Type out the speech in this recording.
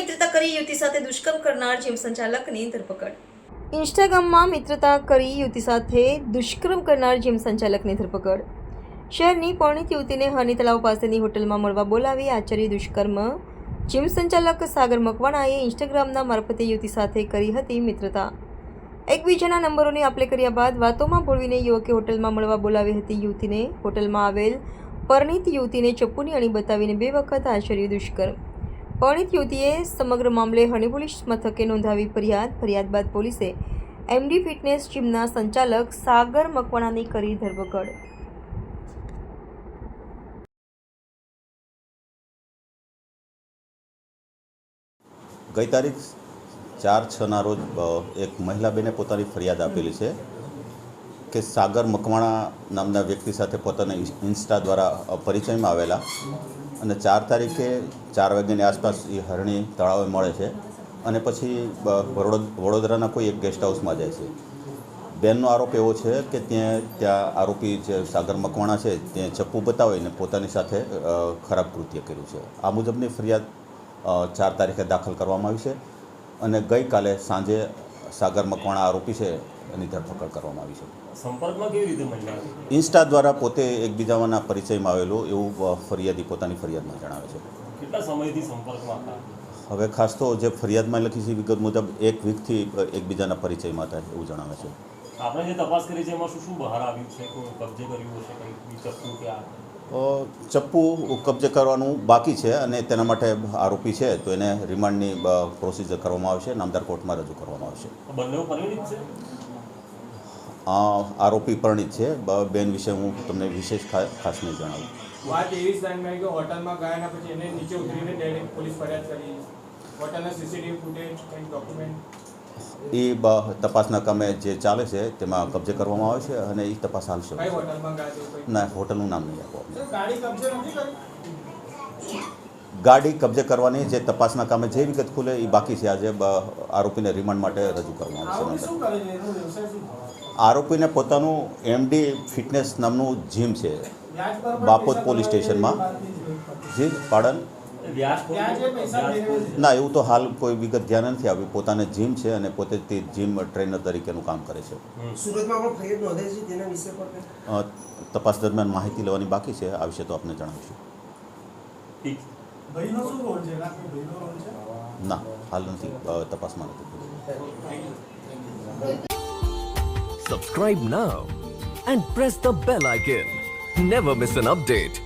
મિત્રતા કરી યુવતી સાથે દુષ્કર્મ કરનાર જીમ સંચાલકની ધરપકડ. ઇન્સ્ટાગ્રામમાં મિત્રતા કરી યુવતી સાથે દુષ્કર્મ કરનાર જીમ સંચાલકની ધરપકડ. શહેરની પરિણીત યુવતીને હની તળાવ પાસેની હોટલમાં મળવા બોલાવી આચર્યું દુષ્કર્મ. જીમ સંચાલક સાગર મકવાણાએ ઇન્સ્ટાગ્રામના મારફતે યુવતી સાથે કરી હતી મિત્રતા. એકબીજાના નંબરોની આપ લે કર્યા બાદ વાતોમાં ભોળવીને યુવકે હોટલમાં મળવા બોલાવી હતી યુવતીને. હોટલમાં આવેલ પરિણીત યુવતીને ચપ્પુની અણી બતાવીને 2 વખત આચર્યું દુષ્કર્મ. પરિણીત યુવતીએ સમગ્ર મામલે હની પોલીસ મથકે નોંધાવી ફરિયાદ બાદ પોલીસે એમડી ફિટનેસ જીમના સંચાલક સાગર મકવાણાની કરી ધરપકડ. ગઈ તારીખ 4/6ના રોજ એક મહિલા બેને પોતાની ફરિયાદ આપેલી છે કે સાગર મકવાણા નામના વ્યક્તિ સાથે પોતાના ઇન્સ્ટા દ્વારા પરિચયમાં આવેલા અને 4 તારીખે 4 વાગ્યાની આસપાસ એ હરણી તળાવે મળે છે અને પછી વડોદરાના કોઈ એક ગેસ્ટ હાઉસમાં જાય છે. બેનનો આરોપ એવો છે કે ત્યાં આરોપી જે સાગર મકવાણા છે ત્યાં ચપ્પુ બતાવીને પોતાની સાથે ખરાબ કૃત્ય કર્યું છે. આ મુજબની ફરિયાદ 4 તારીખે દાખલ કરવામાં આવી છે અને ગઈકાલે સાંજે સાગર મકવાણા આરોપી છે એની ધરપકડ કરવામાં આવી છે. સંપર્કમાં કેવી રીતે મળ્યા? ઇન્સ્ટા દ્વારા પોતે એકબીજાના પરિચયમાં આવેલું એવું ફરિયાદી પોતાની ફરિયાદમાં જણાવે છે. કેટલા સમયથી સંપર્કમાં હતા? હવે ખાસ તો જે ફરિયાદમાં લખી છે વિગત મુજબ 1 વીકથી એકબીજાના પરિચયમાં હતા એવું જણાવે છે. આપણે જે તપાસ કરી છે એમાં શું બહાર આવ્યું છે? કોઈ કબજે કર્યું હશે, કંઈ ચપ્પુ કે ચપ્પુ કબજે કરવાનું બાકી છે અને તેના માટે આરોપી છે તો એને રિમાન્ડની પ્રોસિજર કરવામાં આવશે, નામદાર કોર્ટમાં રજૂ કરવામાં આવશે. બંને પરિણીત છે? આરોપી પરિણીત છે. બેન વિશે હું તમને વિશેષ ખાસ નહીં જણાવું. વાત એવી સામે કે હોટલમાં ગયા અને પછી એને નીચે ઉતરીને ડાયરેક્ટ પોલીસ ફરિયાદ કરી. હોટલના સીસીટીવી ફૂટેજ, કંઈ ડોક્યુમેન્ટ એ તપાસના કામે જે ચાલે છે તેમાં કબજે કરવામાં આવે છે અને એ તપાસ હાલશે. કઈ હોટલમાં ગયા છે? ના, હોટલનું નામ નહીં આપો. ગાડી કબજે નથી કરી? ગાડી કબજે કરવાની જે તપાસના કામે જે વિગત ખુલે એ બાકી છે. આજે આરોપીને રિમાન્ડ માટે રજૂ કરવામાં આવશે. શું કરે છે? એનો વ્યવસાય શું? આરોપીને પોતાનું એમડી ફિટનેસ નામનું જીમ છે બાપોદ પોલીસ સ્ટેશનમાં. જી પાડન? ના, એવું તો હાલ કોઈ વિગત ધ્યાન નથી આવી. પોતાને જીમ છે અને પોતે તે જીમ ટ્રેનર તરીકેનું કામ કરે છે. સુરતમાં પણ ફરિયાદ નોંધાઈ છે તેના વિશે પર તપાસ દરમિયાન માહિતી લેવાની બાકી છે. આ વિશે તો આપને જણાવીશું. ભાઈનો શું રોલ છે? ના, હાલ નથી, તપાસમાં નથી. Subscribe now and press the bell icon. Never miss an update.